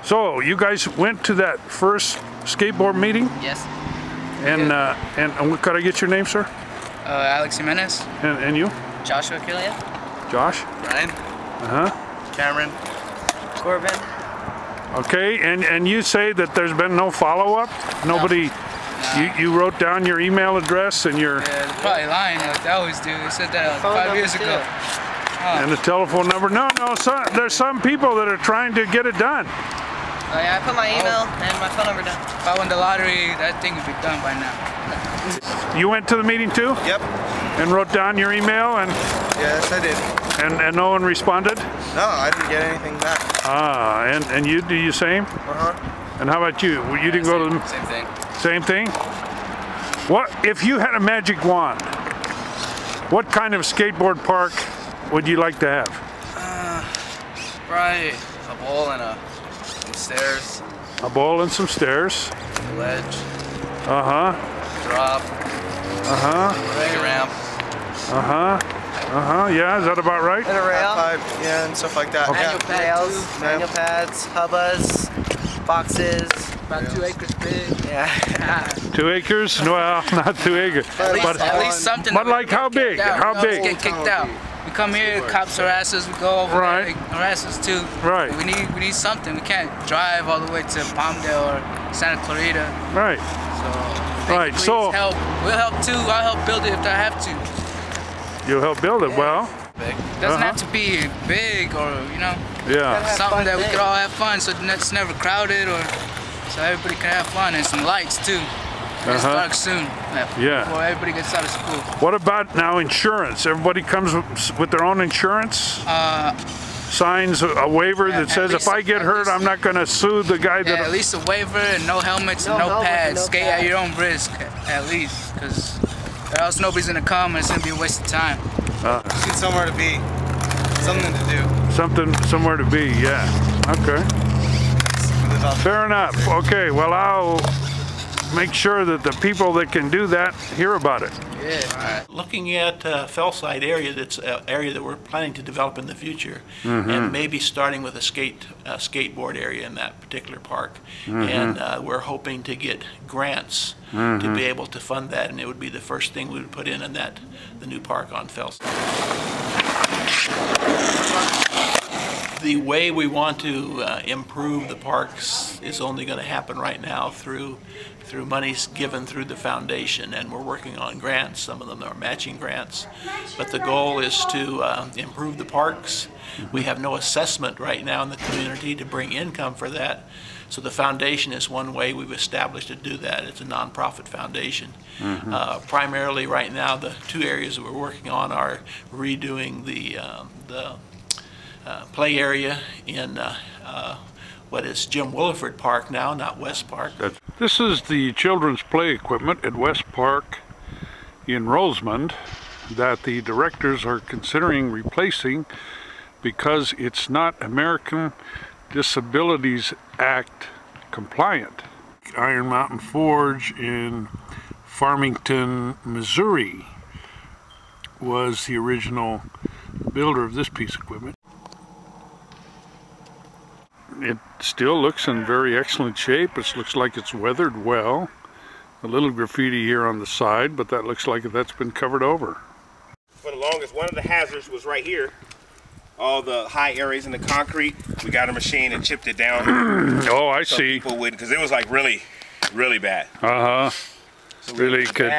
So you guys went to that first skateboard meeting? Yes. And could I get your name, sir? Alex Jimenez. And you? Joshua Killian. Josh? Ryan. Cameron. Corbin. Okay, and you say that there's been no follow-up? Nobody, you wrote down your email address and your... Yeah, they're probably lying like they always do. They said that 5 years ago. And the telephone number. No, there's some people that are trying to get it done. Oh yeah, I put my email and my phone number down. If I won the lottery, that thing would be done by now. You went to the meeting too? Yep. And wrote down your email and... Yes, I did. And no one responded? No, I didn't get anything back. Ah, and you do you same? And how about you? You didn't go to the... Same thing. Same thing? What, if you had a magic wand, what kind of skateboard park would you like to have? Probably a bowl and some stairs. A bowl and some stairs. A ledge. Play Drop. Ramp. Yeah, is that about right? And a rail. Yeah, and stuff like that. Manual pads, manual pads, hubbas, boxes. About 2 acres big. Yeah. 2 acres? Well, not 2 acres. At least something. But like how big? How big? Get kicked out. We come here, cops harass us. We go over there, they harass us too. Right. We need something. We can't drive all the way to Palmdale or Santa Clarita. Right. So help. We'll help too. I'll help build it if I have to. You'll help build it. Well. Doesn't have to be big or something that we could all have fun. So it's never crowded or so everybody can have fun and some lights too. It's dark soon. Before everybody gets out of school. What about now insurance? Everybody comes with their own insurance? Signs a waiver that says if I get hurt, I'm not going to sue the guy that... at least a waiver and no helmets and no pads. Skate at your own risk, at least. Because or else nobody's going to come and it's going to be a waste of time. Just need somewhere to be. Something to do. Somewhere to be, yeah. Okay. Fair enough. Okay, well, I'll make sure that the people that can do that hear about it. Yeah. Looking at Fellside area, that's an area that we're planning to develop in the future, and maybe starting with a skateboard area in that particular park. And we're hoping to get grants to be able to fund that, and it would be the first thing we would put in the new park on Fellside. The way we want to improve the parks is only going to happen right now through monies given through the foundation, and we're working on grants. Some of them are matching grants, but the goal is to improve the parks. We have no assessment right now in the community to bring income for that, so the foundation is one way we've established to do that. It's a nonprofit foundation. Primarily right now, the two areas that we're working on are redoing the play area in what is Jim Williford Park now, not West Park. This is the children's play equipment at West Park in Rosamond that the directors are considering replacing because it's not American Disabilities Act compliant. Iron Mountain Forge in Farmington, Missouri was the original builder of this piece of equipment. It still looks in very excellent shape. It looks like it's weathered well. A little graffiti here on the side, but that looks like that's been covered over. For the longest, one of the hazards was right here. All the high areas in the concrete, we got a machine and chipped it down. Oh, I see. People wouldn't, because it was like really, really bad. So really could.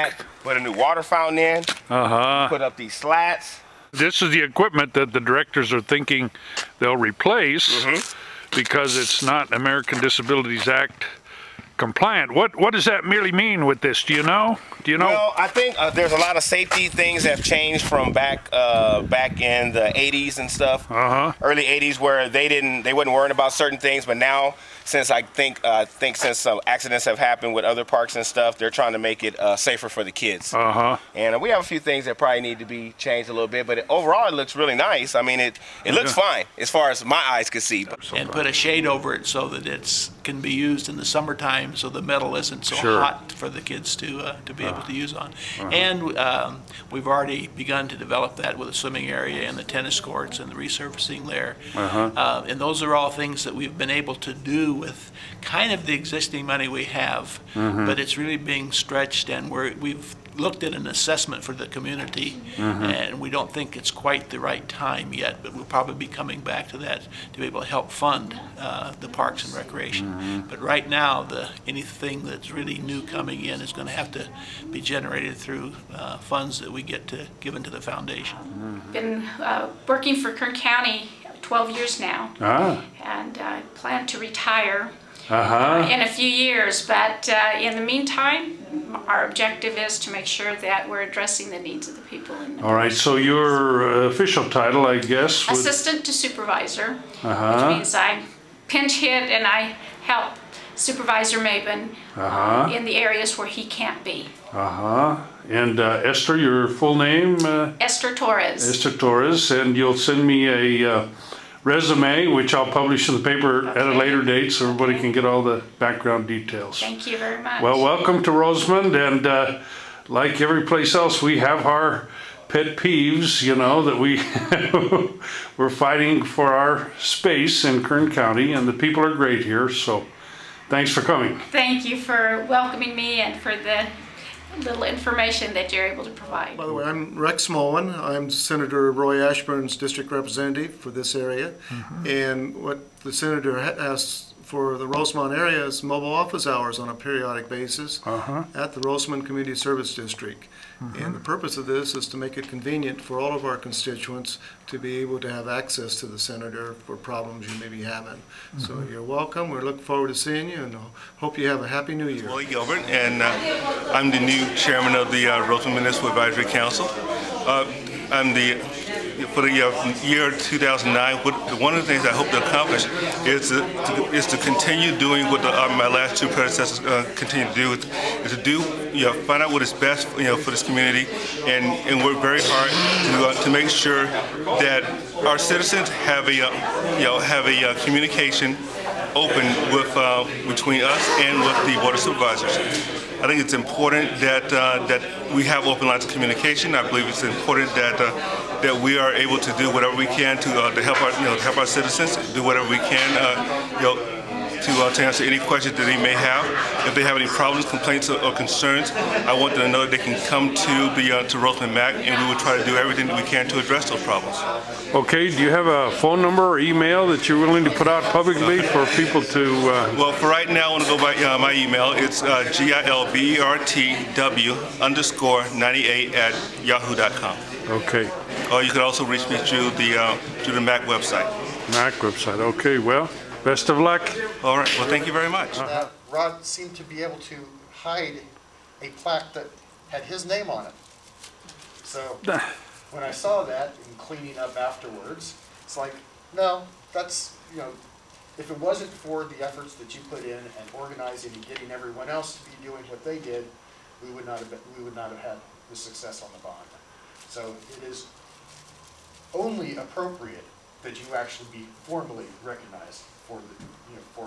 Put a new water fountain in. Put up these slats. This is the equipment that the directors are thinking they'll replace. Because it's not American Disabilities Act compliant. What does that merely mean with this? Do you know? Well, I think there's a lot of safety things that have changed from back in the 80s and stuff. Early 80s, where they wasn't worrying about certain things, but now since I think since some accidents have happened with other parks and stuff, they're trying to make it safer for the kids. And we have a few things that probably need to be changed a little bit, but overall it looks really nice. I mean, it looks fine as far as my eyes can see. And put a shade over it so that it's can be used in the summertime, so the metal isn't so hot for the kids to be able to use on. And we've already begun to develop that with a swimming area and the tennis courts and the resurfacing there. And those are all things that we've been able to do with kind of the existing money we have, but it's really being stretched, and we've looked at an assessment for the community, and we don't think it's quite the right time yet, but we'll probably be coming back to that to be able to help fund the parks and recreation. But right now, anything that's really new coming in is going to have to be generated through funds that we get to give into the foundation. Been working for Kern County 12 years now, and I plan to retire in a few years, but in the meantime, our objective is to make sure that we're addressing the needs of the people. All right, so your official title, I guess? Assistant to Supervisor, which means I pinch hit and I help Supervisor Maben in the areas where he can't be. And Esther, your full name? Esther Torres. Esther Torres, and you'll send me a resume, which I'll publish in the paper at a later date so everybody can get all the background details. Thank you very much. Well, welcome to Rosamond, and like every place else, we have our pet peeves, you know, that we're fighting for our space in Kern County, and the people are great here, so thanks for coming. Thank you for welcoming me and for the little information that you're able to provide. By the way, I'm Rex Moen. I'm Senator Roy Ashburn's district representative for this area. And what the senator asks for the Rosamond area is mobile office hours on a periodic basis at the Rosamond Community Service District. And the purpose of this is to make it convenient for all of our constituents to be able to have access to the senator for problems you may be having. So you're welcome. We're looking forward to seeing you, and hope you have a happy new year. Willie Gilbert, and I'm the new chairman of the Rosamond Municipal Advisory Council. For the year 2009, one of the things I hope to accomplish is to continue doing what my last two predecessors continue to do, is to find out what is best for this community, and work very hard to make sure that our citizens have a communication open between us and with the Board of Supervisors. I think it's important that we have open lines of communication. I believe it's important that we are able to do whatever we can to help our citizens, do whatever we can to answer any questions that they may have. If they have any problems, complaints, or concerns, I want them to know that they can come to Rosamond MAC, and we will try to do everything that we can to address those problems. Okay, do you have a phone number or email that you're willing to put out publicly for people to? Well, for right now, I want to go by my email. It's GILBERTW_98@yahoo.com. Okay. Or you can also reach me through the MAC website. MAC website. Okay. Well. Best of luck. All right. Well, thank you very much. Rod seemed to be able to hide a plaque that had his name on it. So when I saw that in cleaning up afterwards, it's like, no, that's, if it wasn't for the efforts that you put in and organizing and getting everyone else to be doing what they did, we would not have had the success on the bond. So it is only appropriate that you actually be formally recognized for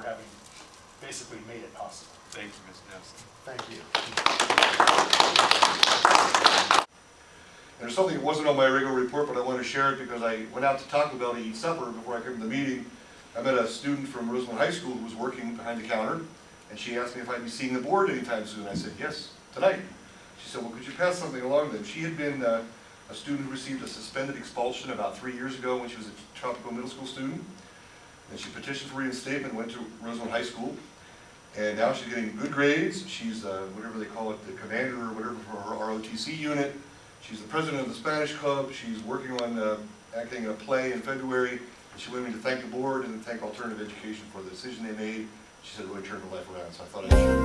having basically made it possible. Thank you, Mr. Nelson. Thank you. There's something that wasn't on my regular report, but I want to share it because I went out to Taco Bell to eat supper before I came to the meeting. I met a student from Rosamond High School who was working behind the counter, and she asked me if I'd be seeing the board anytime soon. I said, yes, tonight. She said, well, could you pass something along to them? She had been a student who received a suspended expulsion about 3 years ago when she was a Tropical Middle School student. And she petitioned for reinstatement, went to Rosamond High School, and now she's getting good grades. She's whatever they call it, the commander or whatever for her ROTC unit. She's the president of the Spanish Club. She's working on acting a play in February. And she wanted me to thank the board and thank Alternative Education for the decision they made. She said it really turned her life around, so I thought I'd share it.